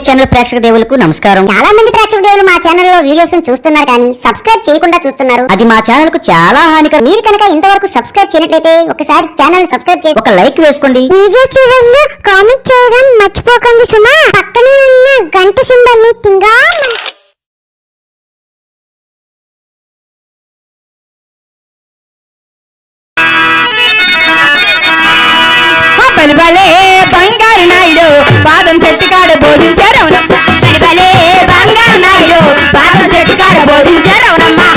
Channel ప్రేక్షక దేవులకు నమస్కారం. చాలా మంది ప్రేక్షక దేవులు మా ఛానల్ లో వీడియోస్ చూస్తున్నారు కానీ సబ్స్క్రైబ్ చేయకుండా చూస్తున్నారు. అది మా ఛానల్ కు చాలా హానికరం. మీరు కనుక ఇంతవరకు సబ్స్క్రైబ్ చేయనట్లయితే ఒకసారి ఛానల్ సబ్స్క్రైబ్ చేసి ఒక లైక్ వేసుకోండి. వీడియో చివరిలో కామెంట్ చేయడం మర్చిపోకండి సుమా. పక్కనే ఉన్న గంట సింబల్ ని తింగా బలిబలే బంగారు నాయుడు పాదం చెట్టు కాడ బోధించారు బలిబలే బంగారు నాయుడు పాదం చెట్టు కాడ బోధించారు అవునమ్మా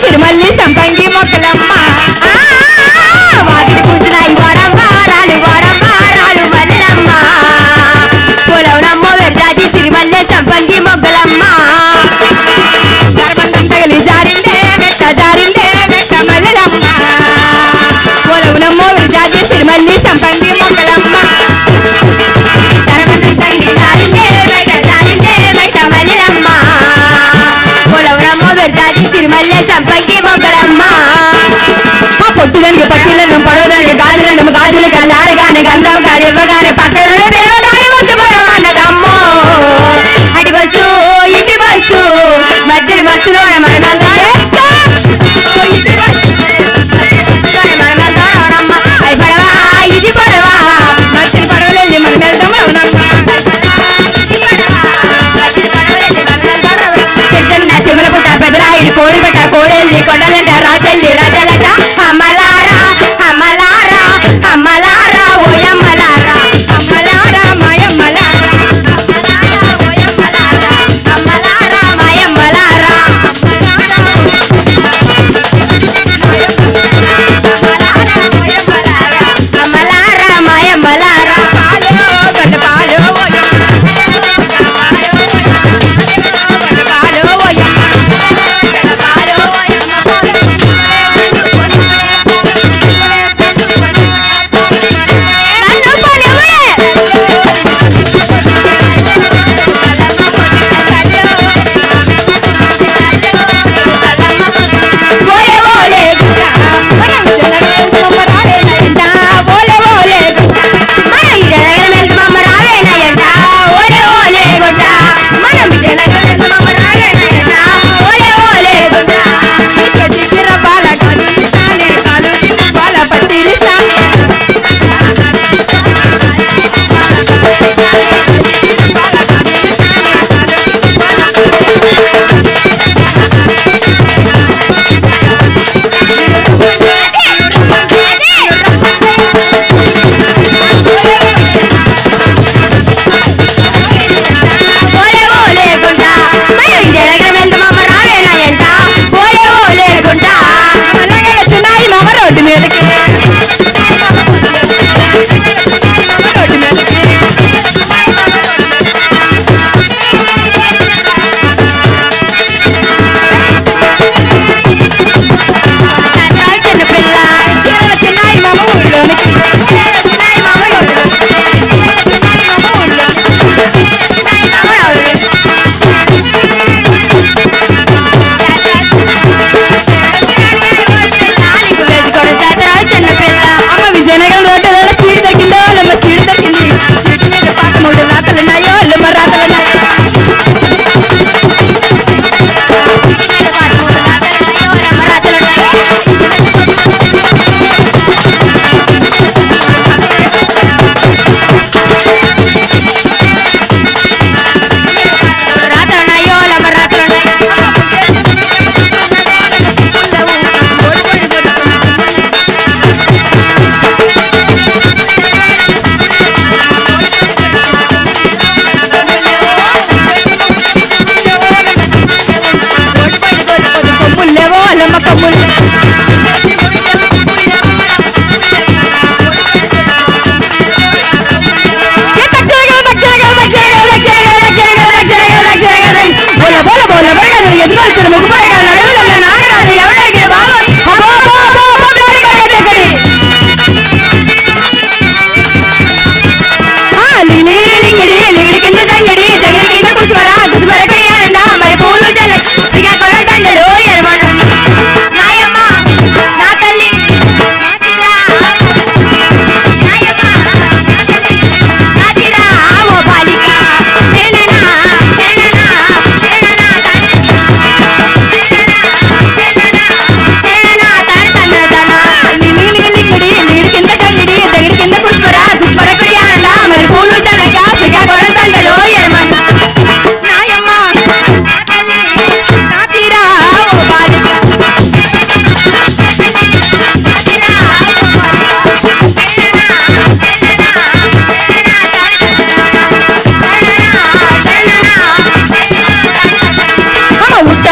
సిరిమల్లి సంపంగి మొక్కలమ్మ వాటిని పూసినాయి వారంబారాలు వారంబారాలు మల్లెలమ్మ పొలవునమ్మ వెర్రాజి సిరిమల్లి సంపంగి మొగ్గలమ్మ గర్భంతం తగిలి జారిందే మెట్ట మల్లెలమ్మ పొలవునమ్మ వెర్రాజి సిరిమల్లి సంపంగి మొగ్గలమ్మ గర్భంతం తగిలి జారిందే మెట్ట మల్లెలమ్మ పొలవునమ్మ వెర్రాజి సిరిమల్లి సంపంగి మొగ్గ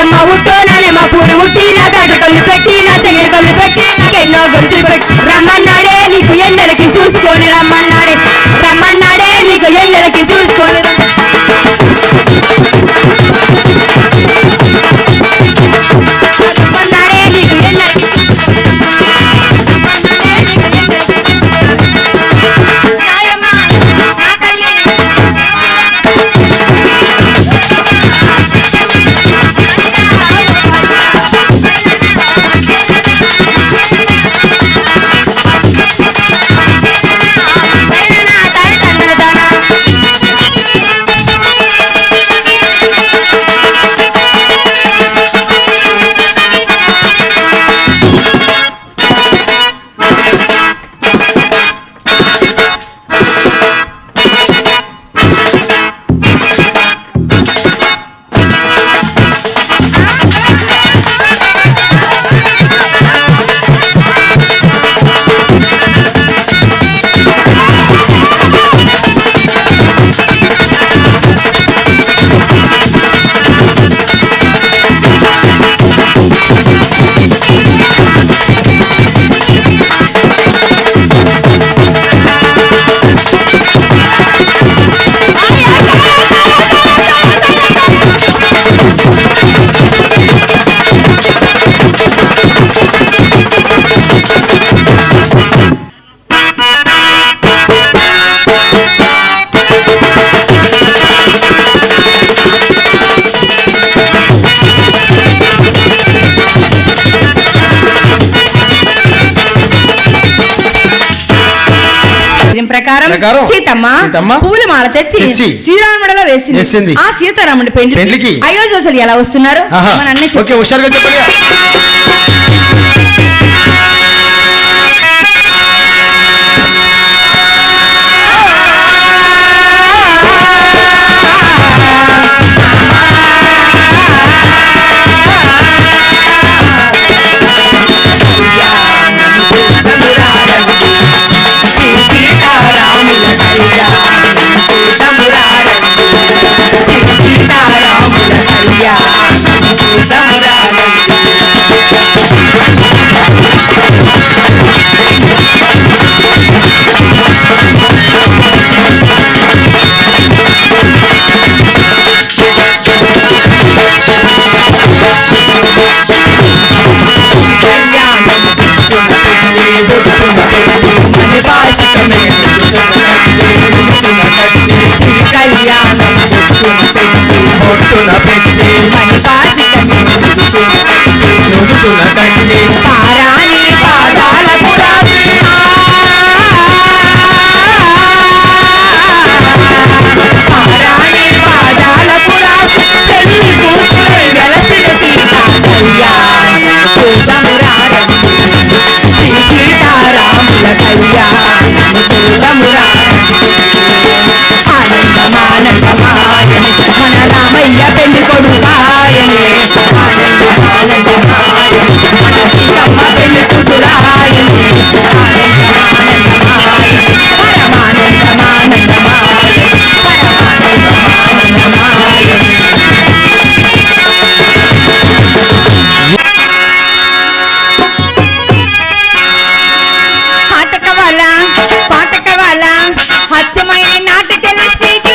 అమ్మ ఉట్టోననే మా పూరు ఉట్టి నా తాటి కళ్ళు పెట్టి నా చెయ్యి కళ్ళు పెట్టి నాకెన్నో గొంతులు పెట్టి రమ్మన్నాడే నీకు ఎండలకి చూసుకొని రమ్మన్నాడే రమ్మన్నాడే నీకు ఎండలకి చూసుకొని రమ్మన్నాడే నీకు ఎండలకి ప్రకారం సీతమ్మ పువ్వుల మాల తెచ్చి శ్రీరాముడిలో వేసింది. ఆ సీతారాముడి పెండ్లికి అయోధ్యవాసులు ఎలా వస్తున్నారు మన అన్నీ రామయ్య పెళ్లి కొడుకాయనే సీతమ్మ పెళ్లి కూతురాయనే పాటకవాల అచ్చమైన నాటకెళ్ళి సీటి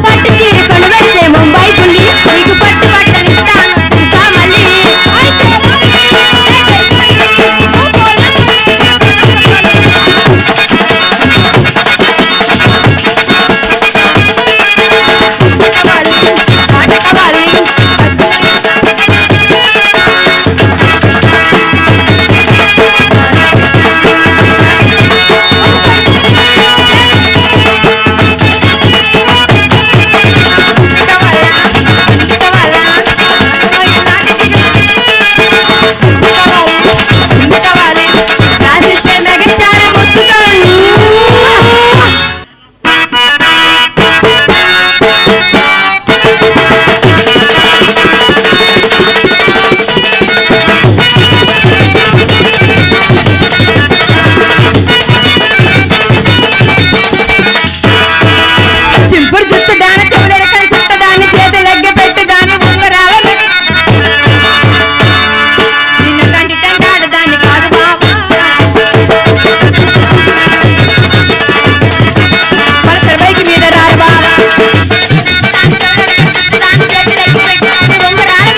పట్టు చీర కొనువెస్తే ముంబై పుల్లి నీకు పట్టు బట్టలిస్తాను చూసా మళ్ళీ రాసిస్తే మెగస్టార్ ముట్టుకోండి చింపురు చుట్టూ దాని చెవులెరకని చుట్ట దాన్ని చేతులెగ్గ పెట్టి దాని ఉంగరాల నిన్ను కంటి టంగాడు దాన్ని కాదు బాబా పల్సర్ బైక్ మీద రారు బాబా దాని చేతులెగ్గ పెట్టి దాని ఉంగరాల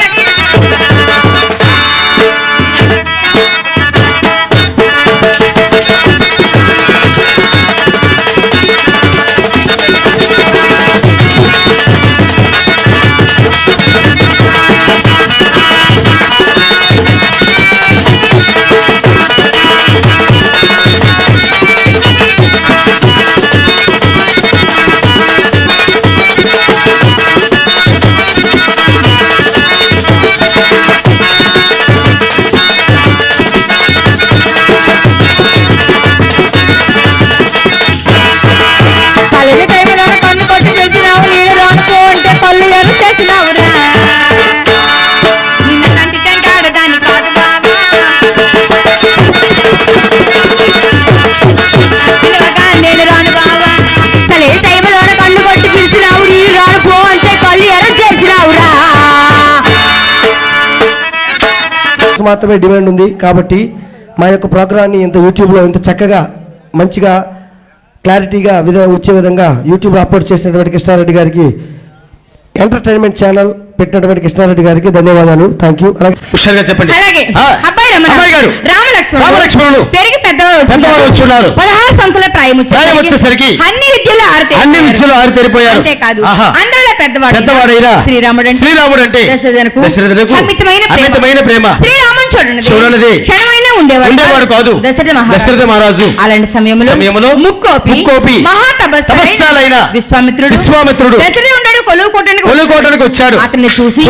పల్లెల టైంలో కన్ను కొట్టి తెలిసినావు నీళ్ళు రానుకో అంటే పళ్ళు ఎర్ర చేసినావురా నిన్న కంటి టంగాడు దాన్ని కాదు బాబా పిలవగా నేను రాను బాబా పల్లెల టైంలో కన్ను కొట్టి పిలిచినావు నీళ్ళు రానుకో అంటే పళ్ళు ఎర్ర చేసినావురా మాత్రమే డిమాండ్ ఉంది కాబట్టి మా యొక్క ప్రోగ్రాన్ని ఇంత యూట్యూబ్లో ఇంత చక్కగా మంచిగా క్లారిటీగా వచ్చే విధంగా యూట్యూబ్లో అప్లోడ్ చేసినటువంటి కృష్ణారెడ్డి గారికి ఎంటర్టైన్మెంట్ ఛానల్ పెట్టినటువంటి కృష్ణారెడ్డి గారికి ధన్యవాదాలు. Thank you. అలాగే హుషారుగా చెప్పండి. అలాగే అబ్బాయి అబ్బాయి గారు రామలక్ష్మణులు పెరిగి పెద్దవారు వచ్చున్నారు. 16 సంవత్సరాల ప్రాయం వచ్చేసరికి అన్ని విద్యలో ఆరితేరిపోయారు. అంతేకాదు ఆహా. అందరిలో పెద్దవాడైన శ్రీరాముడు అంటే దశరథునకు అమితమైన ప్రేమ. శ్రీరాముని చూడనిది క్షణమైనా ఉండేవాడు కాదు దశరథ మహారాజు. అలాంటి సమయంలో ముక్కోపి మహాతపస్సాలైన విశ్వామిత్రుడు దశరథుడు కొలువుకోవడానికి వచ్చాడు. అతన్ని చూసి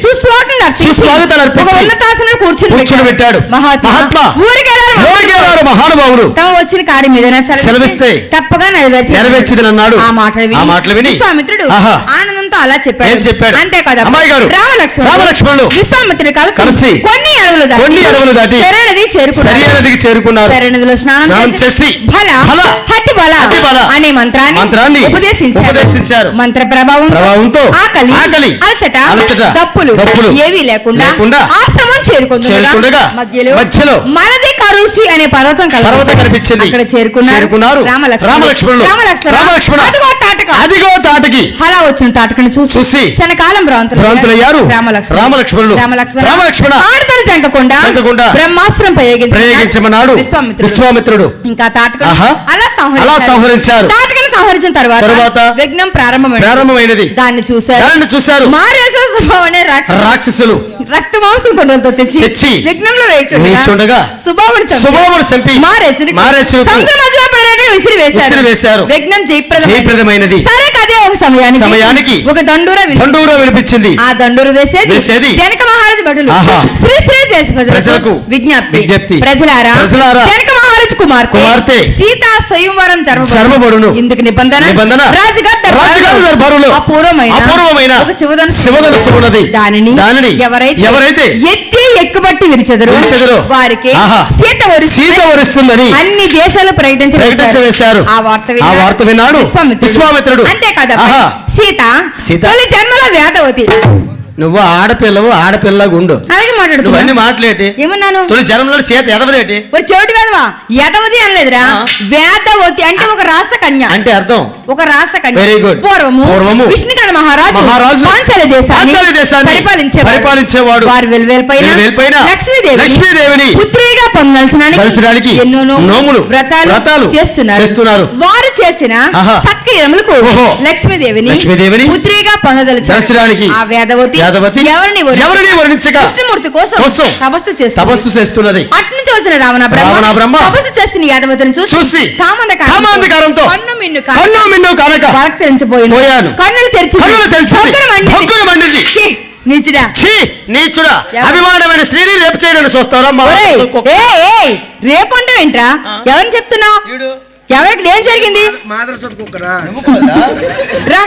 సుస్వాగతం అర్పించి కూర్చుని పెట్టాడు. మహాత్మా ఊరికేరారు మహానుభావుడు తమ వచ్చిన కార్యం ఏదైనా సెలవిస్తే తప్పగా నెరవేర్చిదని అన్నాడు. ఆ మాటలు విని విశ్వామిత్రుడు ఆనందంతో అలా చెప్పాడు. అంతే కదా అమ్మాయి గారు రామలక్ష్మణులు విశ్వామిత్రుడు కలిసి కొన్ని అడవులు దాటి సరైనదికి చేరుకున్నారు. నదిలో స్నానం చేసి హతి బల అనే మంత్రాన్ని ఉపదేశించారు. మంత్ర ప్రభావంతో ఆకలి అలచట దప్పులు ఏవీ లేకుండా ఆశ్రమం చేరుకుంటుండగా మధ్యలో మనది కరుసి అనే పర్వతం కనిపించింది. అక్కడ చేరుకున్నారు రామలక్ష్మణులు. అదిగో తాటకి అలా వచ్చిన తాటకను చూసి చనకాలం భ్రాంతులయ్యారు రామలక్ష్మణులు. ఆడతను జంకకుండా బ్రహ్మాస్త్రం ప్రయోగించమన్నాడు విశ్వామిత్రుడు. ఇంకా తాటకను అలా సంహరించారు. తాటకను సంహరించిన తర్వాత విఘ్నం ప్రారంభమైనది. దాన్ని చూశారు మారేశ్వర రాక్షసులు రక్త మాంసం కొండంతో తెచ్చి విఘ్నంలో వేయించుండగా సుబావుడు చంపి విసిరివేశారు. విఘ్నం జయప్రదమైనది. సరే కదే ఒక సమయానికి ఒక దండూర వినిపించింది. ఆ దండూరు వేసేది జనక మహారాజు భటులు శ్రీ దేశ ప్రజలకు విజ్ఞప్తి ప్రజలారా జనక మహారాజు కుమార్తె సీతా స్వయంవరం జరపబడును. ఇందుకు నిబంధన రాజుగారి దర్బారులో అపూర్వమైన ఒక శివధనుస్సు ఉన్నది. దానిని ఎవరైతే ఎత్తి ఎక్కుబట్టి విరిచెదరు వారికి సీత వరిస్తుందని అన్ని దేశాలు ప్రకటించవేశారు. ఆ వార్త విన్నాడు విశ్వామిత్రుడు. అంతే కదా సీత తొలి జన్మలో వేదవతి నువ్వు ఆడపిల్లవు ఆడపిల్లగా ఉండు. అలాగే మాట్లాడు. నువ్వన్నీ మాట్లాడేటి ఏమన్నాను? తొలి జనంలో చేత ఎదవదేటి. ఒక చెవిటి వేదవా ఎదవది అనలేదురా. వేదవతి అంటే ఒక రాస కన్య అంటే అర్థం ఒక రాస కన్య. Very good. పూర్వము విష్ణుకణ మహారాజు పాంచాల దేశాన్ని పరిపాలించేవాడు. వారు వెల్వేల్పైన లక్ష్మీదేవిని పుత్రిగా పొందడానికి ఎన్నో నోములు వ్రతాలు చేస్తున్నారు. వారు చేసిన సత్క్రియములకు లక్ష్మీదేవిని పుత్రిగా పొందదలచడానికి ఆ వేదవతి ఎవరిని వర్ణించక విష్ణుమూర్తి కోసం తపస్సు చేస్తున్నది. అట్నుంచి వచ్చిన రావణ బ్రహ్మ తపస్సు చేస్తున్న యాదవతిని చూసి కామాంధకారంతో కన్ను మిన్ను కానక భక్తించిపోయాను. కన్నులు తెరిచి నీచుడా అభిమానమైన స్త్రీని రేపు చేయడానికి చూస్తారా? రేపు అంటే ఏంట్రా? ఎవరిని చెప్తున్నావు? ఎవరికి ఏం జరిగింది? రా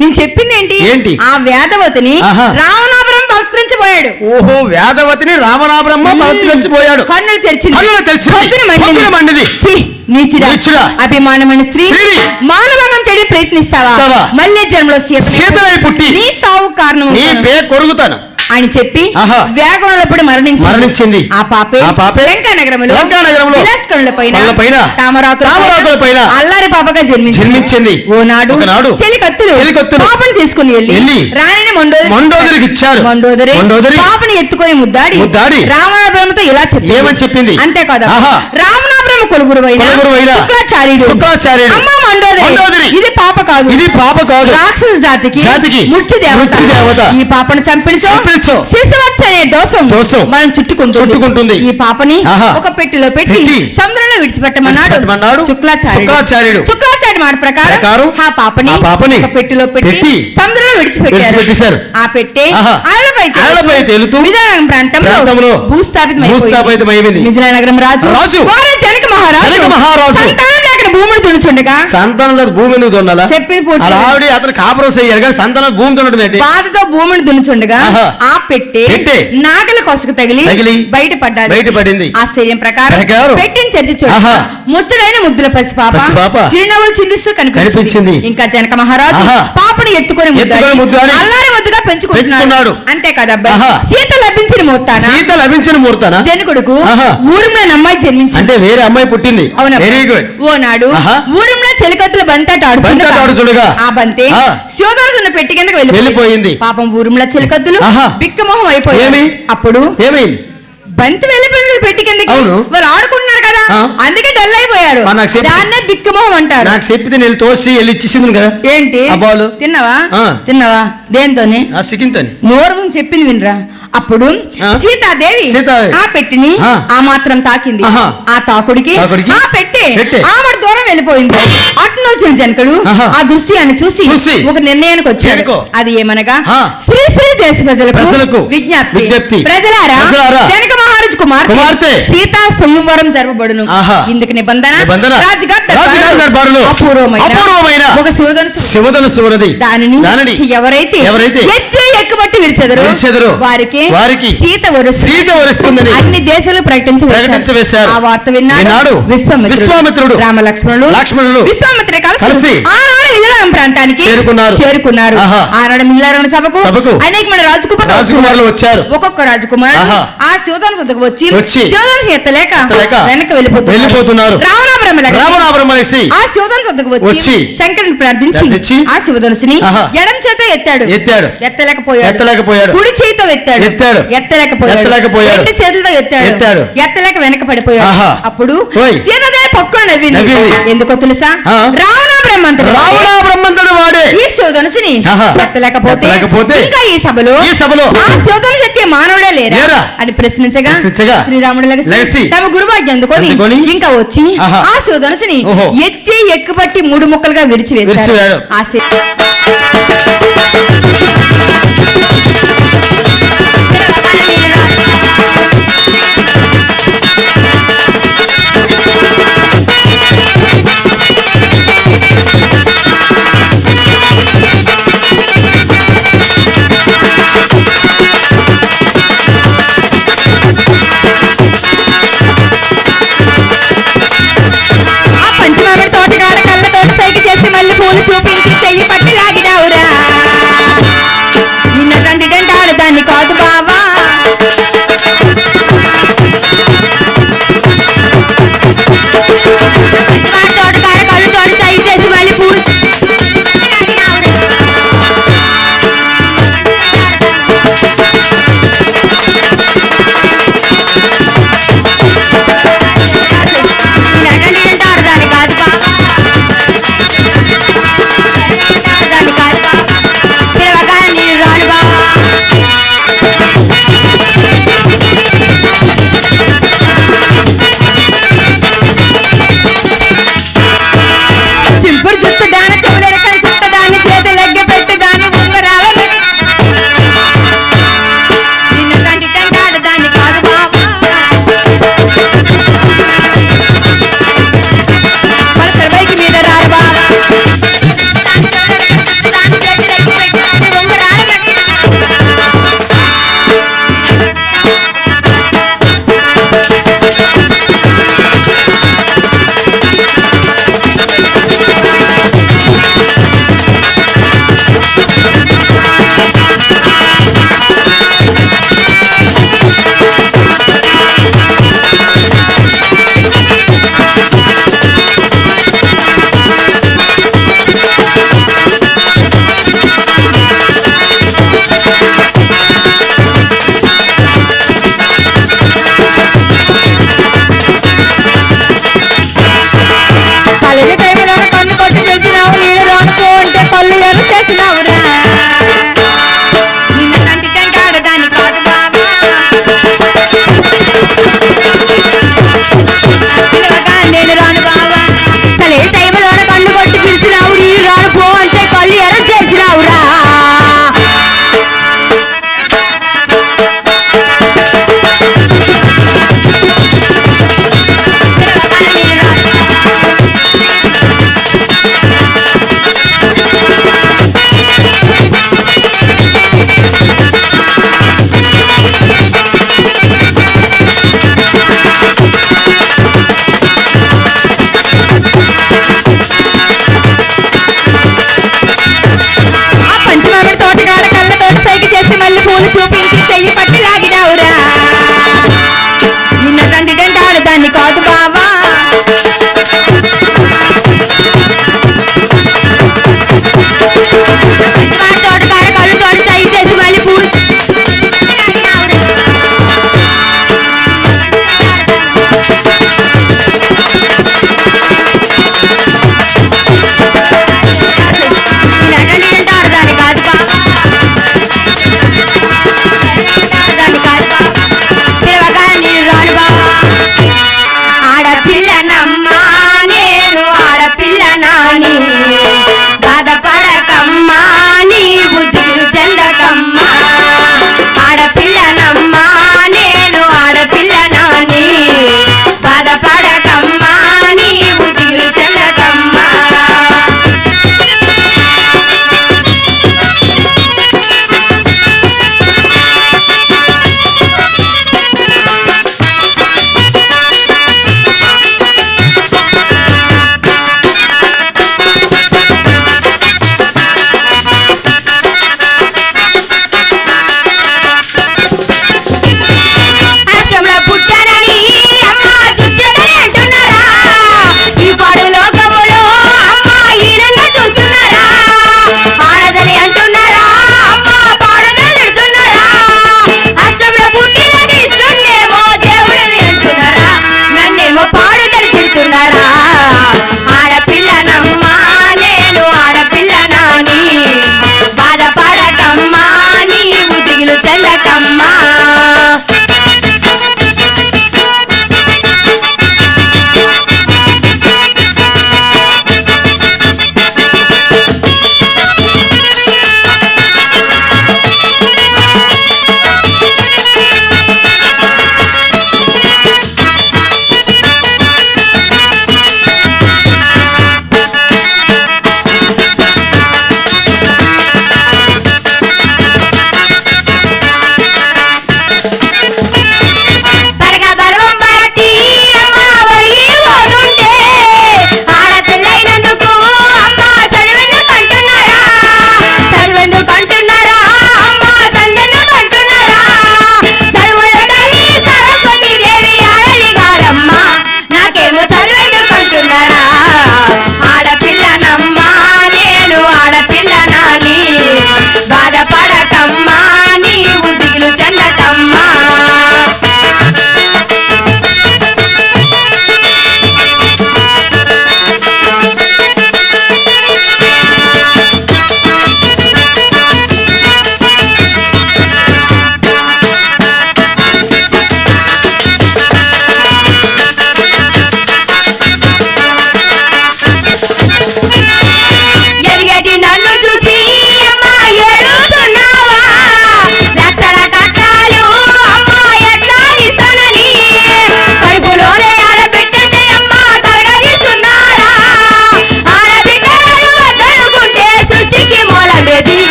నేను చెప్పింది ఏంటి? ఆ వేదవతిని రావణాపురం బలత్కరించిపోయాడు. ఓహో, వేదవతిని రావణాపురం బలత్కరించిపోయాడు. కన్నులు తెరిచి నీచుడా అభిమానమైన స్త్రీ మానవంగం చేయడం ప్రయత్నిస్తావా? మళ్ళీ జన్మలో సీతలై పుట్టి నీ సావు కారణం కొరుగుతాను అని చెప్పి వేగంలో మరణించింది. ఆ పాపే లంకానగరంలో పైన తామరాకుల పైన అల్లారి పాపగా జన్మించింది. ఓనాడు చెలికత్తులు పాపను తీసుకుని వెళ్ళి రాణిని మండోదరికి ఇచ్చారు. మండోదరి పాపని ఎత్తుకొని ముద్దాడి రావణాపురంతో ఇలా చెప్పింది. అంతేకాదు రావణాపురం కొలుగురువైన శుక్రాచార్యుడు అమ్మ మండోదరి ఇది పాప కాదు రాక్షస జాతికి ముఖ్య దేవత. ఈ పాపను చంపించో శిశువచ్చ అనే దోషం మనం చుట్టుకుంటుంది. ఈ పాపని ఒక పెట్టిలో పెట్టి సముద్రంలో విడిచిపెట్టమన్నాడు శుక్రాచార్యుడు. మాట ప్రకారం ఆ పాపని ఒక పెట్టిలో పెట్టి సముద్రంలో విడిచిపెట్టారు. ఆ పెట్టే అలలపై తేలుతూ విజయనగరం ప్రాంతంలో భూస్థాపితమైంది. విజయనగరం రాజు జనక మహారాజు భూమిని దున్నుచుండగా సంతానం భూమి దున్నాలా చెప్పి అతను కాపురం చేయాలి కానీ సంతానం భూమి దున్నడం బాధతో భూమిని దున్నుచుండగా ఆ పెట్టే నాగల కొసకు తగిలి బయటపడింది. ఆశ్చర్యం ప్రకారం పెట్టిని తెరిచి చూడగా ముచ్చడైన ముద్దుల పసిపాప చిరునవ్వులు చిందిస్తూ కనిపించింది. ఇంకా జనక మహారాజు పాపను ఎత్తుకొని అల్లారి ముద్దుగా పెంచుకుంటున్నాడు. అంతేకాదు అబ్బాయి సీత లభించిన ముహూర్తాన జనకుడుకు ఊరిలో అమ్మాయి జన్మించింది. అంటే వేరే అమ్మాయి పుట్టింది. అవునా? ఓనాడు ఊరిలో చెలికత్తుల బంతాట ఆడుచుండగా ఆ బంతే శివధనుసున్న పెట్టి కిందకి వెళ్ళిపోయింది. పాపం ఊరిలో చెలికత్తులు బిక్కమోహం అయిపోయింది. అప్పుడు ఏమైంది? బంతి వెళ్ళిపోయింది పెట్టి కిందకి. వాళ్ళు ఆడుకుంటున్నారు కదా అందుకే డల్ అయిపోయారు. దాన్నే బిక్కమోహం అంటారు. నాకు చెప్పితే నేను తోసి వెళ్ళి ఇచ్చేసింది కదా. ఏంటి తిన్నావా? దేంతోనే? నోరు చెప్పింది వినరా. అప్పుడు సీతాదేవి ఆ పెట్టిని ఆ మాత్రం తాకింది. ఆ తాకుడికి ఆ పెట్టే ఆమె దూరం వెళ్ళిపోయింది. అట్లా వచ్చిన జనకుడు ఆ దృశ్యాన్ని చూసి ఒక నిర్ణయానికి వచ్చాడు. అది ఏమనగా శ్రీ దేశ ప్రజలకు విజ్ఞప్తి. ప్రజలారా జనక మహారాజు కుమార్తె సీతా స్వయంవరం జరపబడును. ఇందుకు నిబంధన అపూర్వమైన ఒక శివధనుస్సు దానిని ఎవరైతే ఎక్కుబట్టి విరిచెదరు వారికి సీత వరుస్తుందని అన్ని దేశాలు ప్రకటించవేశారు. ఆ వార్త విన్నాడు విశ్వామిత్రుడు రామలక్ష్మణులు విశ్వామిత్రుడు కలిసి ఆనాడు మిథిలారం ప్రాంతానికి చేరుకున్నారు. ఆనాడు మిథిలారం సభకు అనేకమంది రాజకుమారులు వచ్చారు. ఒక్కొక్క రాజకుమారుడు ఆ శివధనుసు వద్దకు వచ్చి శివధనుసు ఎత్తలేక వెనక్కి వెళ్ళిపోతున్నారు. రావణాపురం ఆ శివధనుసు వద్దకు వచ్చి శంకరుని ప్రార్థించి ఆ శివధనుసుని ఎడం చేత ఎత్తలేకపోయాడు. కుడి చేతితో ఎత్తలేకపోయాడు. రెండు చేతులతో ఎత్తలేక వెనక పడిపోయాడు. అప్పుడు సీతాదేవి పక్కన నవ్వింది. ఎందుకో తెలుసా? రావణ బ్రహ్మంతుడు వాడే ఈ శివధనుసుని ఎత్తలేకపోతే ఇంకా ఈ సభలో ఆ శివధనుసు ఎత్తే మానవుడే లేరా అని ప్రశ్నించగా శ్రీరాముడు లెగసి తమ గురువాజ్ఞ అందుకొని ఇంకా వచ్చి ఆ శివధనుసుని ఎత్తి ఎక్కుపట్టి 3 ముక్కలుగా విరిచివేశాడు. చూపించి చెయ్యి పట్టి లాగిడావురా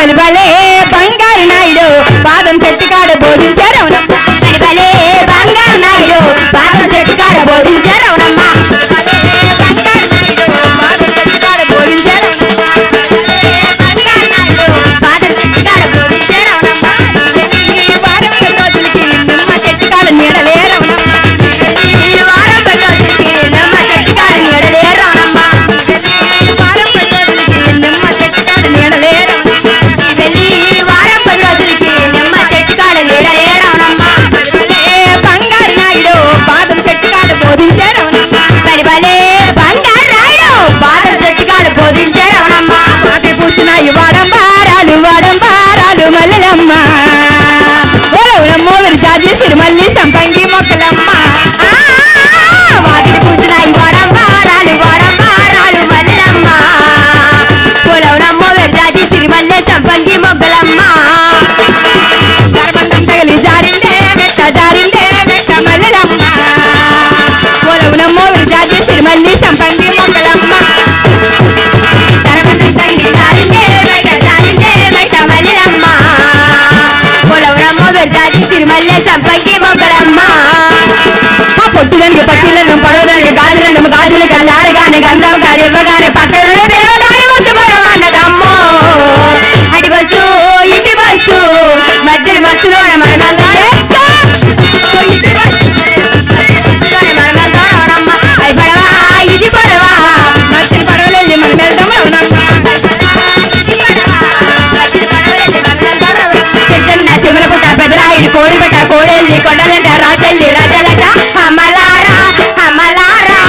బలిబలే బంగారు నాయుడు పాదం చెట్టు కాడ బోధించారు అవునమ్మా బలిబలే బంగారు నాయుడు పాదం చెట్టు కాడ బోధించారు అవునమ్మా పాదం చెట్టు కాడ బోధించారు పాదం చెట్టు కాడ బోధించారు అవునమ్మా ఈ వారం రోజులకి నిమ్మ చెట్టు కాడ నీడలేరవునమ్మా ఈ వారం రోజులకి నిమ్మ చెట్టు కాడ నీడలేరు అవునమ్మా వారం రోజులకి నిమ్మ చెట్టు కాడ నీడలేరు వెళ్ళి ఈ వారం 10 రోజులకి నిమ్మ చెట్టు కాడ నీడలేరు అవునమ్మా బంగారు నాయుడు పాదం చెట్టు కాడ బోధించారు అవునమ్మా బలిబలే బంగారు నాయుడు పాదం చెట్టు కాడ బోధించారు అవునమ్మా ఆకి పూసిన ఈ వారం బారాలు మల్లెలమ్మ ఓలమ్మో విరిజాజి సిరిమల్లి సంపంగి మొక్కలమ్మ వాటిని పూసిన ఈ వారం వారాలు మల్లెలమ్మ పొలవునమ్మ వెరజాజి సిరిమల్లె సంపంగి మొగ్గలమ్మ గర్భంతం తగిలి జారిందే మెట్ట మల్లెలమ్మ ఓలమ్మో విరిజాజి సిరిమల్లి సంపంగి మొక్కలమ్మ తరగతి తగిలి జారిందే బయట మల్లెలమ్మ పొలవునమ్మ వెరజాజి సిరిమల్లె సంపంగి మొగ్గలమ్మ ఆ పొట్టుదానికి పట్టిలను పడవదానికి గాజులు కల్లారగానే గంధం గాని ఇవ్వగానే పక్కన దేవదారి ముద్దు పరమాన్నదమ్మో అడి బస్సు ఇటు బస్సు మధ్యన బస్సులో మనమల్లా వేసుకో ఇటు బస్సు మనమల్లా రావడమ్మ అయి పడవా ఇది పడవా మధ్యన పడవలెళ్ళి మనం వెళ్దాం అవునమ్మా చిన్న చిమల పుట్ట పెదరాయిడి కోడి పెట్ట కోడెల్లి కొండలంట రాజల్లి రాజలట అమ్మలారా అమ్మలారా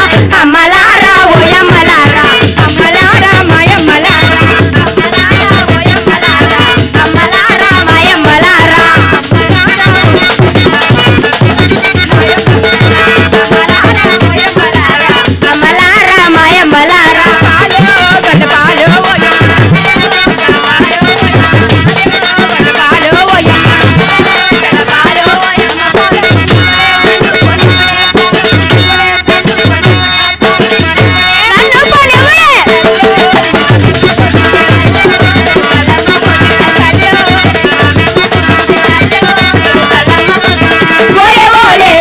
అమ్మలారా ఓయమ్మలారా అమ్మలారా మాయమ్మలారా అమ్మలారా మాయమ్మలారా అమ్మలారా మాయమ్మలారా గడ్డపాలు నన్ను కొనివ్వే ఓలే ఓలే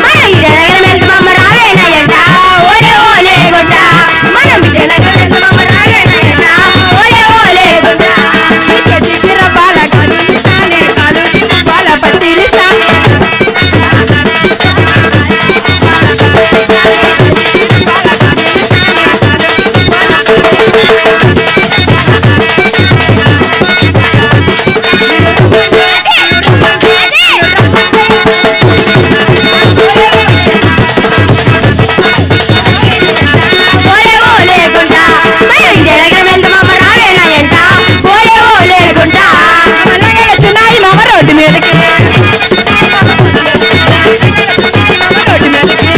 మన ఇదనగల వెళ్తు మమ్మ రావేనయంట ఓలే ఓలే గుడ్డ మనం ఇదనగల వెళ్తు మమ్మ రావేనయంట ఓలే ఓలే గుడ్డ ఓలే ఓలే గుడ్డ మన ఇదనగల వెళ్తు మమ్మ రావేనయంట ఓలే ఓలే గుడ్డ చిన్నాయి మామ రోడ్డు మీదకి రోడ్డు మీదకి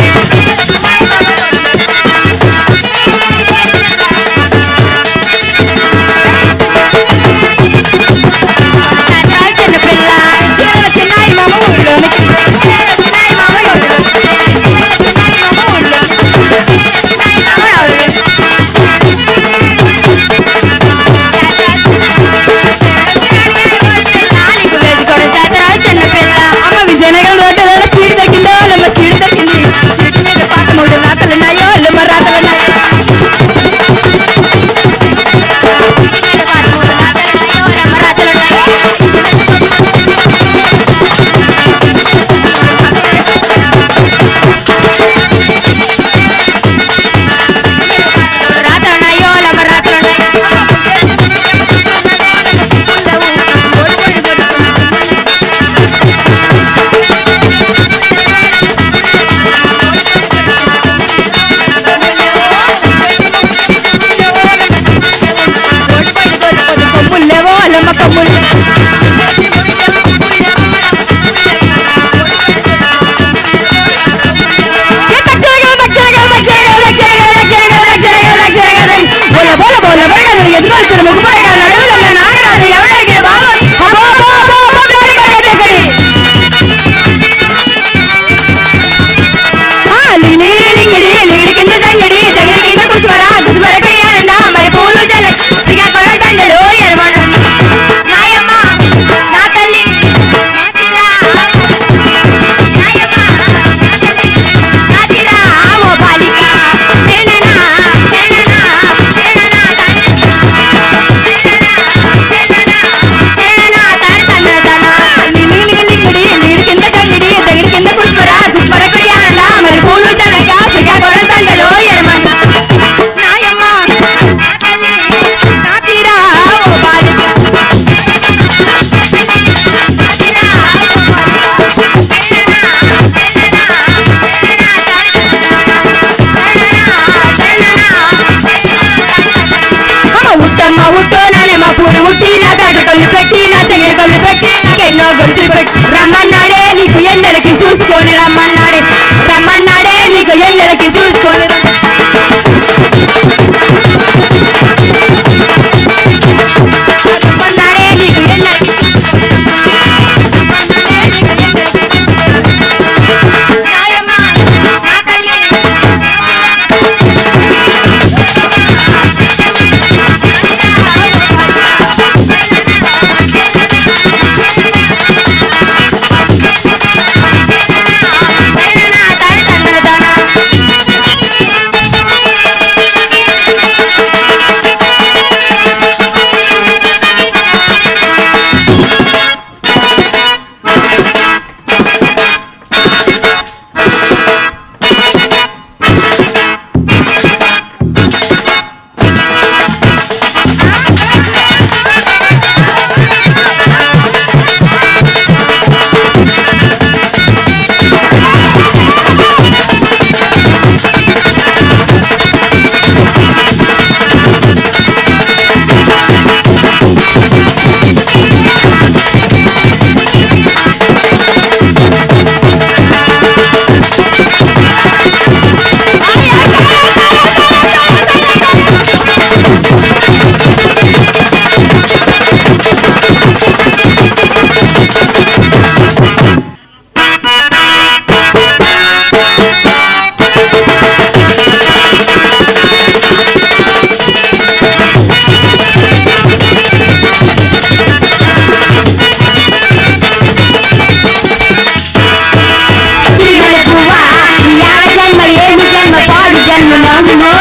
జన్మమో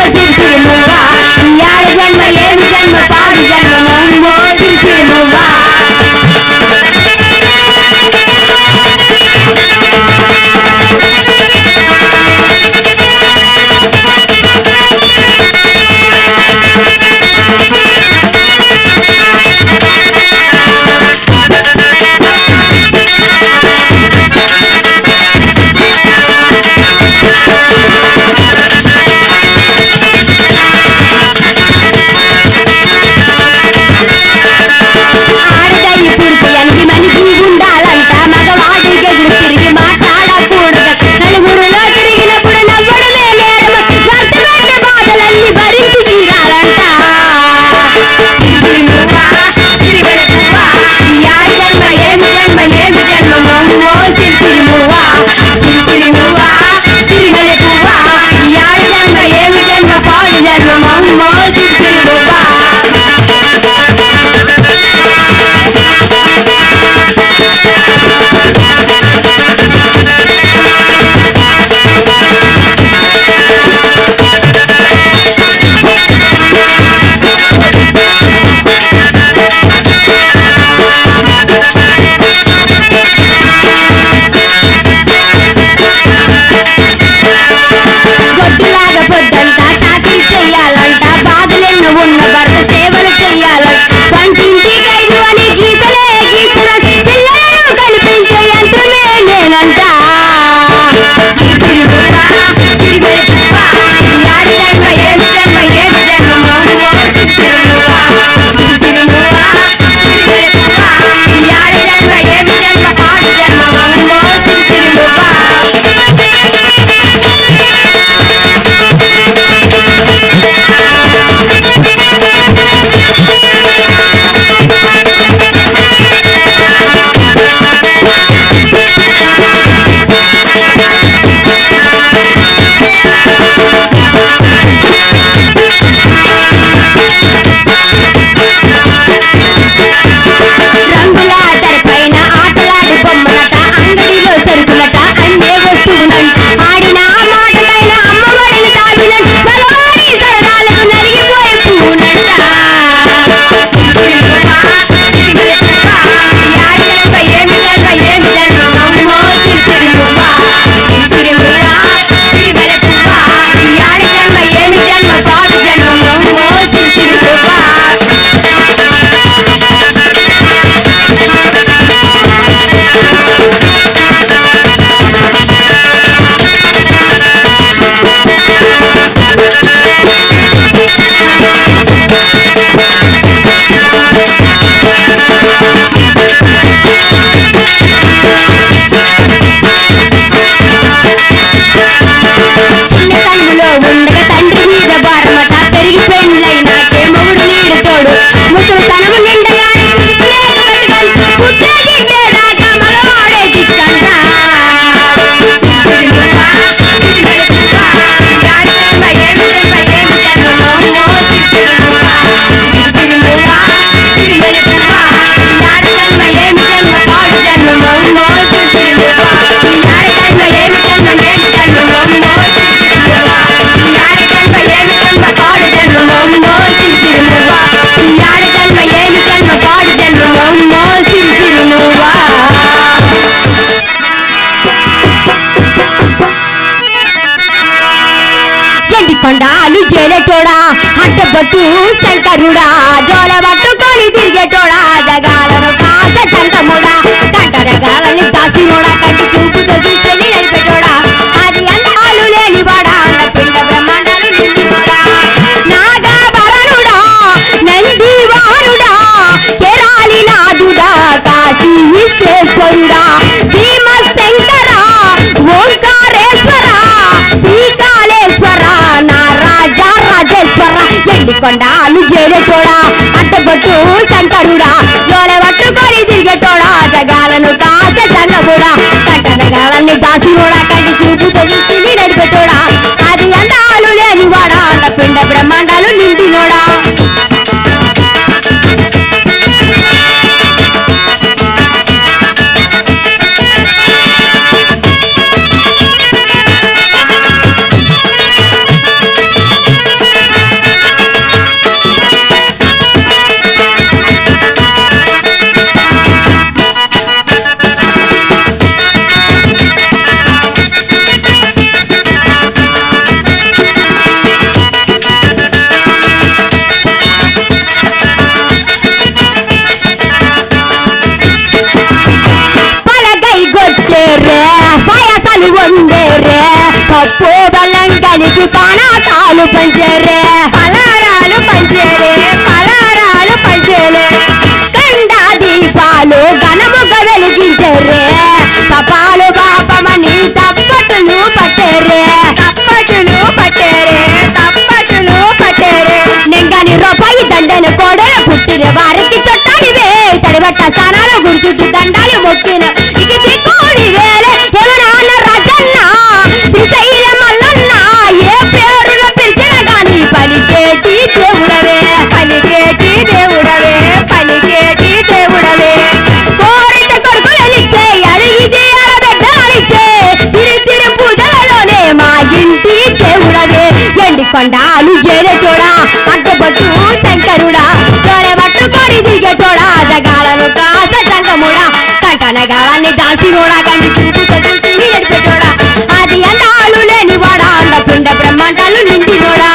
సిరిసిరి మువ్వా యాడ జన్మ ఏమి జన్మ పాడు జన్మమో సిరిసిరి మువ్వా కొండాలు చేరేటోడా అడ్డబట్టు శంకరుడా జోల పట్టుకొని తిరిగేటోడా జగాలను కాస చంకముడా కంటరగాలని దాసినోడా కంటి చూపుతో తీసుకెళ్ళి నడిపేటోడా అది అందాలు లేనివాడా పిండ బ్రహ్మాండాలు నిండినోడా నాగా బలనుడా నంది వాహనుడా కేరాలి నాదుడా కాశీ విశ్వేశ్వరుడా భీమ శంకర ఓంకారేశ్వర శ్రీకాళేశ్వర నా రాజా రాజేశ్వర ఎండికొండాలు చేరేటోడా అడ్డబొట్టు శంకరుడా జోల పట్టుకొని తిరిగేటోడా జగాలను కాస చంగముడా కంటనగాలని దాసినోడా కంటి చూపుతో తీసుకుని నడిపేటోడా అది అందాలు లేనివాడా పిండ బ్రహ్మాండాలు నిండినోడా చేసి పానకాలు పంచేరే పలారాలు పంచేరే పలారాలు పంచేరే కండా దీపాలు ఘనముగ వెలిగించరే తపాలు పాపమని తప్పటులు పట్టేరే తప్పటులు పట్టేరే తప్పటులు పట్టేరే నెంగని రూపాయి దండను కూడా పుట్టిన వారికి చుట్టాలివే తడిబట్ట స్థానాలు గుర్తుట్టు దండాలు మొక్కిన ఇక దిక్కుడి వేలే ఎవరాన రజన్న శ్రీశైల మల్లన్న ఏ పేరులో పిలిచిన గాని పలికేటి దేవుడవే పలికేటి దేవుడవే పలికేటి దేవుడవే కోరిత కొడుకులిచ్చే అడిగితే అరబెడ్డాలిచ్చే తిరి పూజలలోనే మా ఇంటి దేవుడవే ఎండి కొండాలు ఏరేటోడా అడ్డబట్టు శంకరుడా జోరే పట్టుకొని దిగేటోడా జగాలను కాస సంగముడా కంటనగాలని దాసినోడా కంటి చూపుతో చూసి నడిపేటోడా అది అందాలు లేనివాడా అండపిండ బ్రహ్మాండాలు నిండినోడా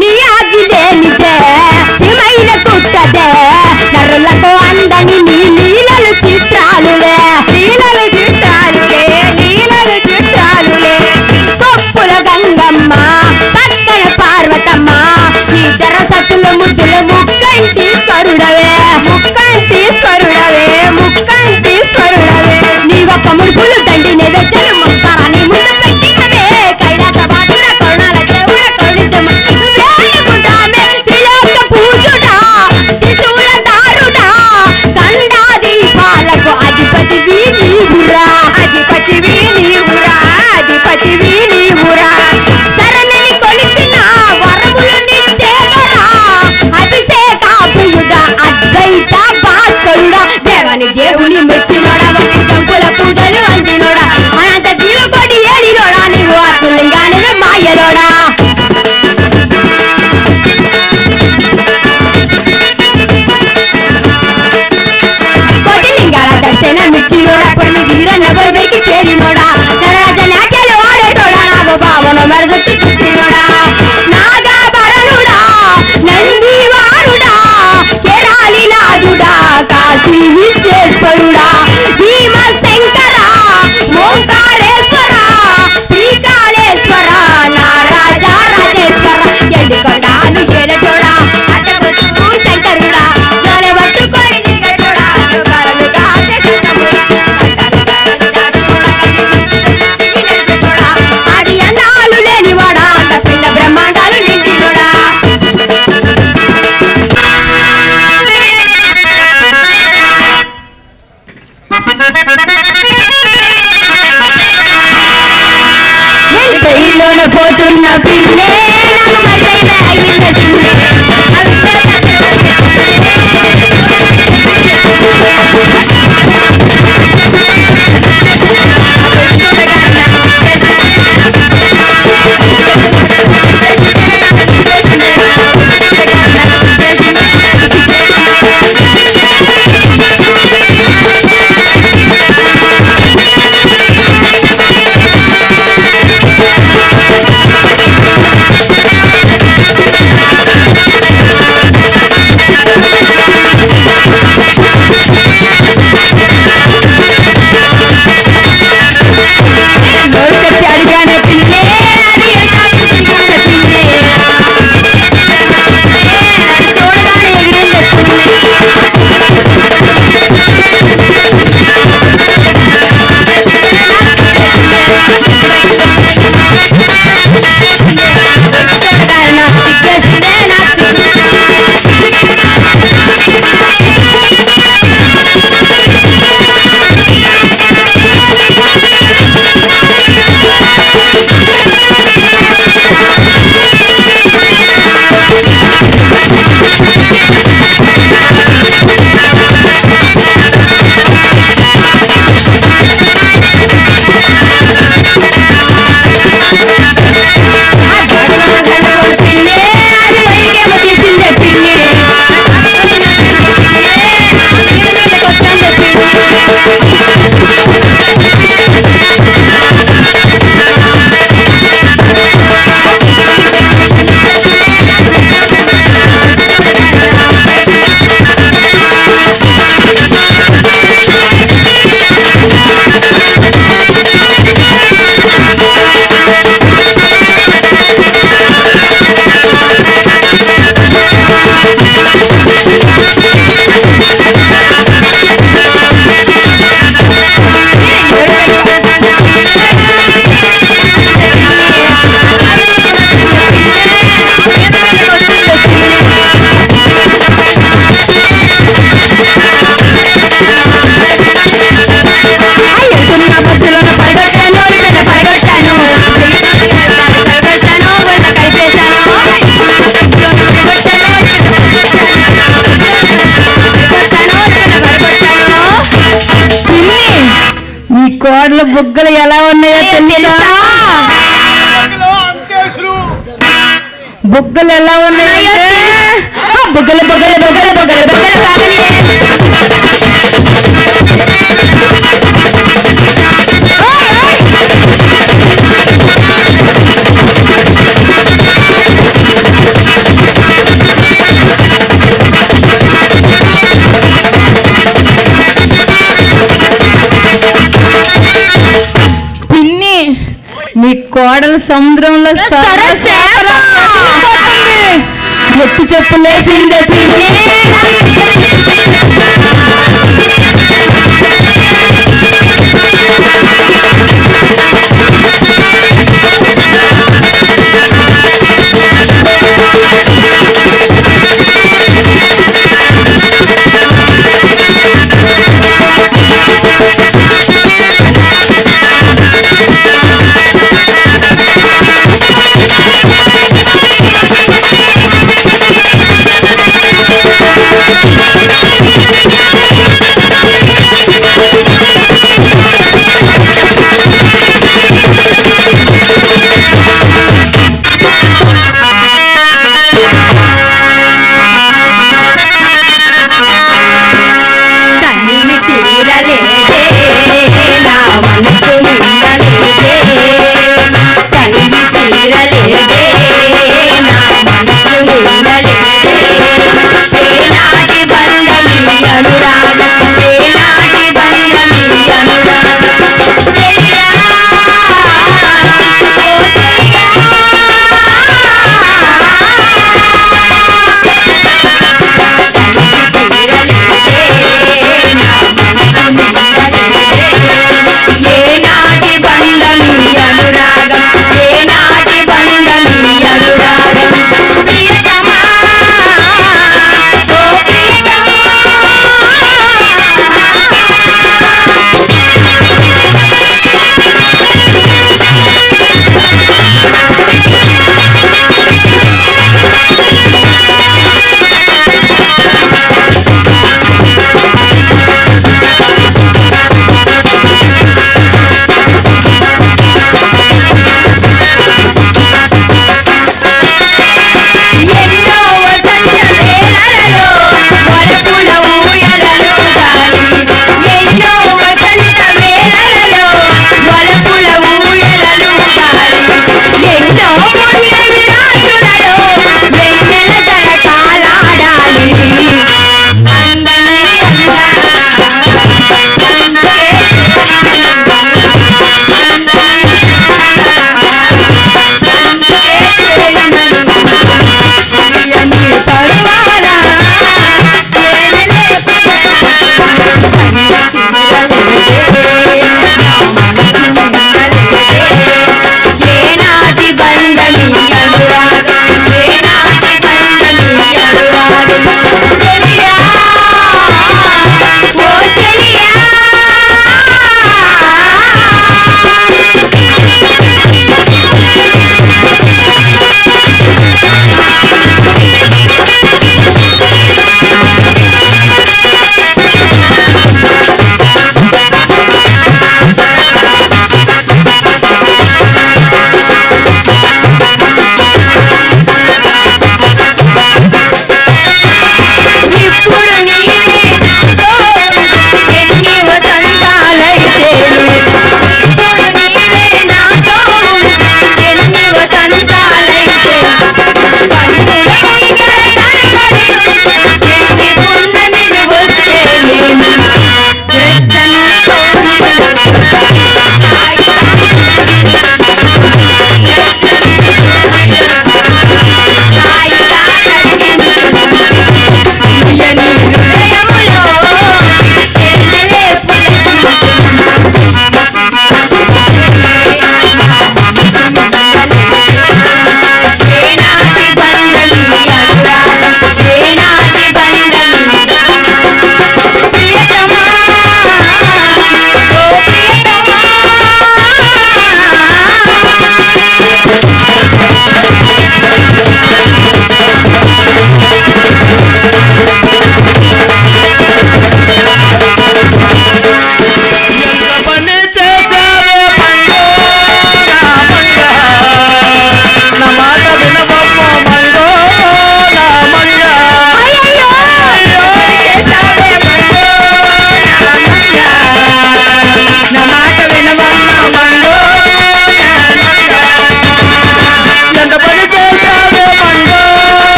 నీ ఆగి లేనిదే చిమైన కుట్టదే నరులకు అందని నీ లీలలు చిత్రాలులే లీలలు చిత్రాలులే లీలలు చిత్రాలులే కొప్పుల గంగమ్మ పక్కన పార్వతమ్మ ఇద్దర సతుల ముద్దుల ముక్కంటి స్వరుడవే ముక్కంటి స్వరుడవే ముక్కంటి స్వరుడవే నీ ఒక్క ముడుపులు దండినే వెచ్చలు ముంతారాని ముందు పెట్టినవే కైలాస బాధుడ కరుణాల దేవుడ కరుణించమ్మ వేడుకుంటామే త్రిలోక పూజుడా త్రిశూల దారుడా కండా దీపాలకు అధిపతివి నీవురా అధిపతివి నీవురా అధిపతివి నీవురా శరణని కొలిచిన వరములు నిచ్చేదరా అభిషేకాపుయుడా అద్వైత భాస్కరుడా దేవని దేవుని మెచ్చినోడా ఒకటి చంపుల పూజలు అందినోడా అనంత జీవకోటి ఏలినోడా నీవు ఆత్మలింగానివే మాయలోడా కోటిలింగాల దర్శనమిచ్చినోడా పొన్ని వీరన్న వైకి చేరినోడా నరరాజ నాట్యాలు ఆడేటోడా నాగ భావన మెరదొట్టు చుట్టినోడా నాగాభరణుడా నందివారుడా కేరాలి నాదుడా కాశీ విశ్వేశ్వరుడా భీమశంకర ఓంకారేశ్వర శ్రీకాళేశ్వర నారాజా రాజేశ్వర ఎండికొండాలు ఏడటోడా అడ్డబొట్టు శంకరుడా జోలె పట్టుకొని దిగటోడా యోగాలను కాసే కృష్ణముడా ఆది అందాలు లేనివాడా అండపిండ బ్రహ్మాండాలు నిండినోడా పెళ్ళిలోన పోతున్న పిల్లే నాకు మధ్యలో అయింది కోడలు బుగ్గలు ఎలా ఉన్నాయో తెలుసా? బుగ్గలు ఎలా ఉన్నాయో బుగ్గలు బుగ్గలు బుగ్గలు బుగ్గలు బుగ్గలు పిన్ని మీ కోడలు సముద్రంలో ఎత్తి చెప్పులేసిందే పిన్ని.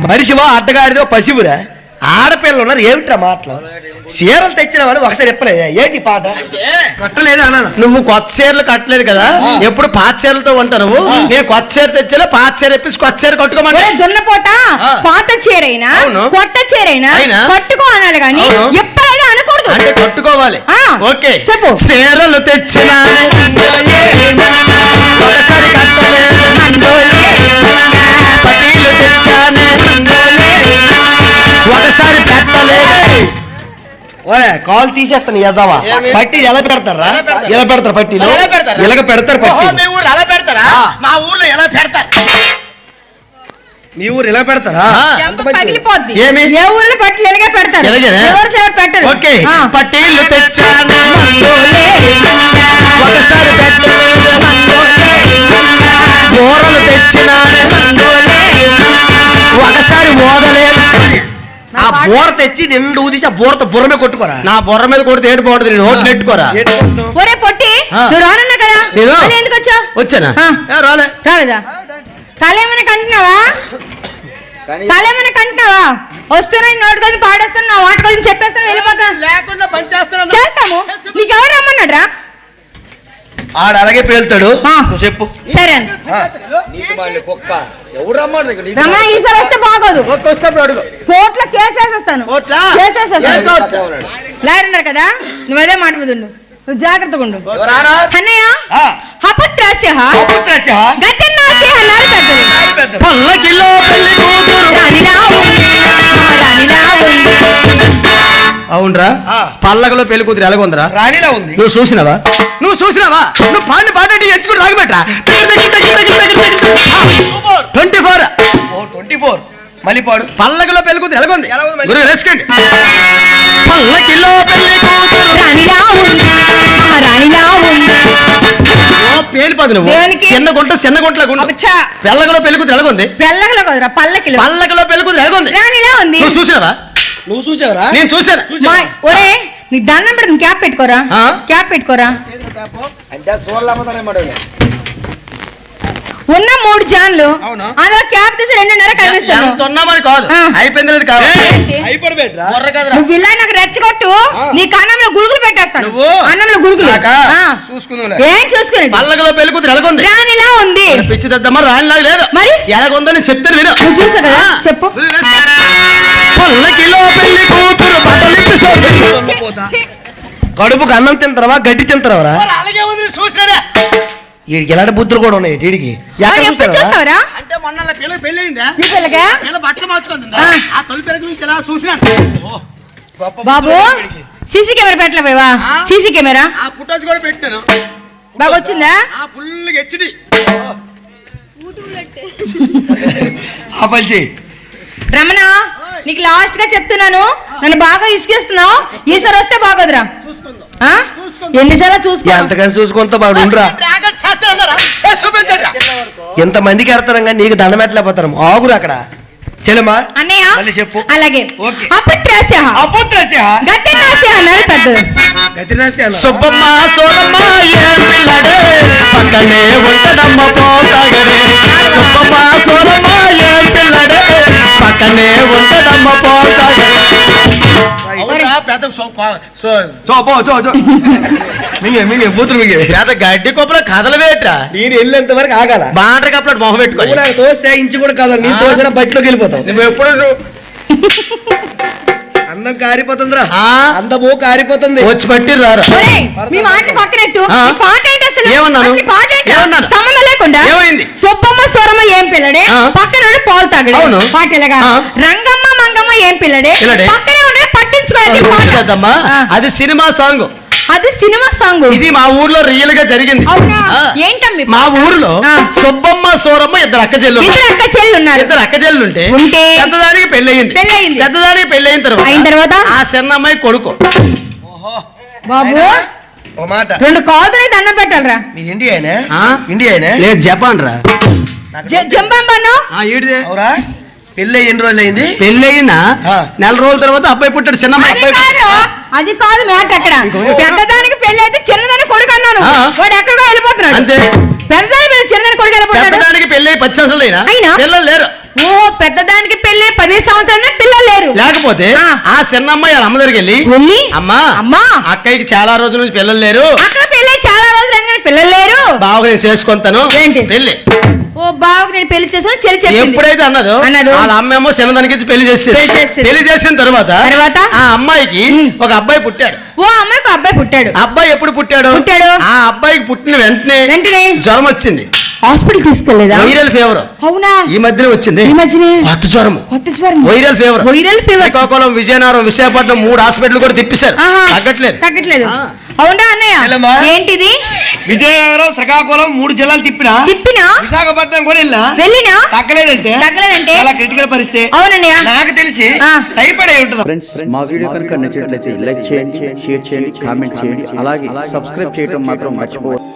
మనిషివా అడ్డగాడిదో పసివురా ఆడపిల్లలు ఉన్నారు ఏమిట్రా మాటలు చీరలు తెచ్చిన వాడు ఒకసారి చెప్పలే ఏంటి పాట కట్టలేదు అన్న నువ్వు కొత్త చీరలు కట్టలేదు కదా ఎప్పుడు పాత చీరలతో ఉంటావు నువ్వు నేను కొత్త చీర తెచ్చా పాత చీర ఎప్పేసి కొత్త చీర కట్టుకోమంటే దున్నపోట పాత చీరైనా అవును. కొత్త చీరైనా అయినా? కట్టుకో అనాలి కానీ అవును. ఎప్పుడైనా అనకూడదు. అంటే కట్టుకోవాలి ఓకే చెప్పు. చీరలు తెచ్చిన ఒకసారి కట్టలేదు పటీలు తెచ్చానే ఒకసారి పెట్టలేదు ఓరే కాల్ తీసేస్తాను ఎద్దావా పట్టి ఎలా పెడతారా ఎలా పెడతారు పట్టీలు ఎలాగ పెడతారు పట్టి మీ ఊరు అలా పెడతారా మా ఊర్లో ఎలా పెడతారు మీ ఊరు ఎలా పెడతారా చెంప పగిలిపోద్ది. ఏమి? ఏ ఊళ్ళో పట్టులు ఎలాగే పెడతారు ఎలాగేనా? ఎవరు ఎవరు పెట్టరు. ఓకే ఆ. పట్టీలు తెచ్చాను ఒకసారి పెట్టలేదు కూరలు తెచ్చినాను ఒకసారి ఓదలేదు ఆ బోర తెచ్చి నిండు ఊదిసి ఆ బోరతో బుర్రమే కొట్టుకోరా నా బుర్ర మీద కొడితే ఏడు పోతుంది నేను ఓట్లు పెట్టుకోరా ఒరే పొట్టి ఆ. నువ్వు రానన్నా కదా నేను? మళ్ళీ ఎందుకు వచ్చా వచ్చానా ఆ. రాలే రాలేదా తలేమైనా కంటున్నావా తలేమైనా కంటున్నావా వస్తున్నాయి నోటి కోసం పాడేస్తాను నా వాటి కోసం చెప్పేస్తాను వెళ్ళిపోతాను లేకుండా పని చేస్తాను చేస్తాము నీకెవరు రమ్మన్నాడు రా ఆడ అలాగే పేలుతాడు ఆ. నువ్వు చెప్పు సరే అని రమణ ఈసారి వస్తే బాగోదు కోర్టులో కేసేసేస్తాను కేసేసేస్తాను లాయర్ ఉన్నారు కదా నువ్వు అదే మాట మీద ఉండు నువ్వు జాగ్రత్తగా ఉండు అన్నయ్య ఆ. అపత్రాస్య అపుత్రస్య గతినాస్య అన్నారు పెద్దలు. పల్లకిలో పెళ్లి కూతురు రాణిలా ఉంది మహారాణిలా ఉంది. అవునరా ఆ. పల్లకలో పెళ్లి కూతురు ఎలాగుందిరా రాణిలా ఉంది నువ్వు చూసినావా నువ్వు పాడిన పాట ఎంచుకుని రాగబెట్టా 24 ఓ 24 మళ్ళీ పాడు పల్లకిలో పెళ్లి కూతురు ఎలాగుంది ఎలా ఉంది మళ్ళీ? గురువు రెస్కండి పల్లకిలో పెళ్లి కూతురు రాణిలా ఉంది మహారాణిలా ఉంది. పేలిపోదు నువ్వు దేనికి? చిన్న గుంటలా గుండు అబ్బచ్చా. పల్లకిలో పెళ్లి కూతురు ఎలాగుంది పెళ్ళగలో కదరా పల్లకిలో పల్లకిలో పెళ్లి కూతురు ఎలాగుంది రాణిలా ఉంది. నువ్వు చూసినావా నువ్వు చూసావరా నేను చూశాను మా- ఒరే నీ దండం పెట్టి క్యాప్ పెట్టుకోరా ఆ? క్యాప్ పెట్టుకోరా అంటే సోళ్ళమ్మతానే మాట ఉన్న 3 జాన్లు అవును. అందులో క్యాప్ తీసి 2.5 కనిపిస్తాను ఎంత ఉన్నామని కాదు ఆ. అయిపోయింది లేదు కావాలి ఏంటి? అయిపడబెట్రా బుర్ర కదరా నువ్వు ఇలా నాకు రెచ్చగొట్టు నీ కన్నంలో గురుగులు పెట్టేస్తాను నువ్వు? అన్నంలో గురుగులు నాకా? ఆ. చూసుకుందాంలే. ఏం చూసుకునేది పల్లకిలో పెళ్లి కూతురు ఎలాగుంది రాణిలా ఉంది పిచ్చిదద్దమ్మా రానిలాగా లేదు మరి? ఎలాగుందని చెప్తాను విను నువ్వు చూసావు కదా చెప్పు పల్లకిలో పెళ్లి కూతురు బట్టలిప్పి ఛీ, ఛీ. కడుపుకు అన్నం తింటారా గడ్డి తింటారా అలాగే ఉంది చూసినారా వీడికి ఎలాంటి బుద్ధులు కూడా ఉన్నాయి వీడికి ఎక్కడ మరి ఎప్పుడు చూసారా చూసావురా అంటే మొన్న పిల్ల పెళ్ళయిందా నీ పిల్లగా పిల్ల బట్టలు మార్చుకుందా ఆ. ఆ తొలి పెరుగు నుంచి ఎలా చూసినా బాబు సీసీ కెమెరా పెట్టలేవా ఆ? సీసీ కెమెరా ఆ ఫుటేజ్ కూడా పెట్టాను బాగా వచ్చిందా ఆ ఫుల్ హెచ్డి ఆ పని చెయ్యి రమణ నీకు లాస్ట్ గా చెప్తున్నాను నన్ను బాగా ఇసుకేస్తున్నావు ఈసారి వస్తే బాగోదురా ఆ? ఎన్నిసార్లు చూసుకో ఎంతకని చూసుకుంటా బాడు ఉండరా చూపించండి ఎంత మందికి ఎడతారం కానీ నీకు దండం పెట్టలేకపోతారు ఆగురు అక్కడ చెల్లెమ్మా అన్నయ్య మళ్ళీ చెప్పు అలాగే ఓకే. అపత్రాస్య అపుత్రస్య గతినాస్య అన్నారు పెద్దలు గతినాస్తి అన్న సుబ్బమ్మ సోలమ్మ ఏం పిల్లడే పక్కనే ఉంటదమ్మ పోతాగడే సుబ్బమ్మ సోలమ్మ ఏం పిల్లడే పక్కనే ఉంటదమ్మ పోతాగడే పెద్ద మింగే బూతులు మింగే పెద్ద గడ్డి కుప్పలో కథలు వేట్రా నేను వెళ్ళేంత వరకు ఆగాల బాండ్రకి అప్పుడు మొహం పెట్టుకో నువ్వు నాకు తోస్తే ఇంచు కూడా కాదు నీ తోసిన బట్టిలోకి వెళ్ళిపోతావు నువ్వు ఎప్పుడు అందం కారిపోతుందిరా ఆ? అందము కారిపోతుంది వచ్చి పట్టి రారా ఒరేయ్, మీ మాటలు పక్కనట్టు ఆ? ఈ పాట ఏంటి అసలు ఏమన్నాను? అసలు ఈ పాట ఏంటి? ఏమన్నాను? సంబంధం లేకుండా ఏమైంది? సుబ్బమ్మ సోరమ్మ ఏం పిల్లడే ఆ? పక్కన ఉండి పాలు తాగడే అవును. పాట ఎలాగా ఆ? రంగమ్మ మంగమ్మ ఏం పిల్లడే పిల్లడే? పక్కనే ఉండి పట్టించుకోలేదు కదమ్మా అది సినిమా సాంగ్ అది సినిమా సాంగ్ ఇది మా ఊర్లో రియల్ గా జరిగింది అవునా ఆ. ఏంటమ్మి మా ఊర్లో ఆ. సుబ్బమ్మ సోరమ్మ ఇద్దరు అక్క చెల్లు ఇద్దరు అక్క చెల్లు ఉన్నారు ఇద్దరు అక్క చెల్లు ఉంటే ఉంటే పెద్దదానికి పెళ్ళయింది పెళ్ళయింది. పెద్దదానికి పెళ్ళయిన అయిన తర్వాత ఆ చిన్నమ్మాయి కొడుకు బాబు ఒక మాట 2 కాదులే దండం పెట్టాలరా మీ ఇండియానే ఆ? ఇండియానే లేదు జపాన్ రా జంబంబను ఈడిదే అవురా పెళ్ళి ఎన్ని రోజులు అయింది పెళ్ళయినా ఆ. నెల రోజుల తర్వాత అబ్బాయి పుట్టాడు చిన్నమ్మాయి అది కాదు అది కాదు మ్యాట్ అక్కడ పెద్దదానికి పెళ్లి అయితే చిన్నదానికి కొడుకు అన్నాను ఆ. వాడు ఎక్కడికో వెళ్ళిపోతున్నాడు అంతే పెద్దదానికి చిన్నదానికి కొడుకు వెళ్ళిపోతున్నాడు పెద్దదానికి పెళ్ళి 10 సంవత్సరాలు అయినా అయినా? పిల్లలు లేరు ఓ పెద్దదానికి పెళ్లి 10 సంవత్సరాలు పిల్లలు లేరు. లేకపోతే ఆ చిన్నమ్మాయి వాళ్ళ అమ్మ దగ్గరికి వెళ్ళి అమ్మా అమ్మా అక్కయ్యకి చాలా రోజుల నుంచి పిల్లలు లేరు, అక్క పెళ్లి చాలా రోజులు అయిన పిల్లలు లేరు, బాగా నేను చేసుకుంటాను ఏంటి? పెళ్లి. ఓ బావకు నేను పెళ్లి చేసాను చెల్లి ఎప్పుడైతే అన్నదో వాళ్ళ అమ్మ ఏమో చిన్నదానికి పెళ్లి చేసింది. పెళ్లి చేసిన తర్వాత ఆ అమ్మాయికి ఒక అబ్బాయి పుట్టాడు. ఓ అమ్మాయికి అబ్బాయి పుట్టాడు. అబ్బాయి ఎప్పుడు పుట్టాడు? ఆ అబ్బాయికి పుట్టిన వెంటనే జ్వరం వచ్చింది. హాస్పిటల్ తీసుకెళ్లేదా? Viral fever. అవునా? ఈ మధ్యనే వచ్చింది. కొత్త జ్వరం. Viral fever. Srikakulam, Vizianagaram, Visakhapatnam 3 hospital కూడా తిప్పిశారు. తగ్గట్లేదు. అవునా అన్నయ్య? ఏంటిది? విజయనగరం, శ్రీకాకుళం 3 జిల్లాలు తిప్పినా విశాఖపట్నం కూడా వెళ్ళినా తగ్గలేదంటే చాలా క్రిటికల్ పరిస్థితి. అవునన్నయ్య. నాకు తెలిసి టైఫాయిడ్ అయి ఉంటుంది. ఫ్రెండ్స్, మా వీడియో కనుక నచ్చినట్లయితే లైక్ చేయండి, షేర్ చేయండి, కామెంట్ చేయండి, అలాగే సబ్స్క్రైబ్ చేయడం మాత్రం మర్చిపోవద్దు.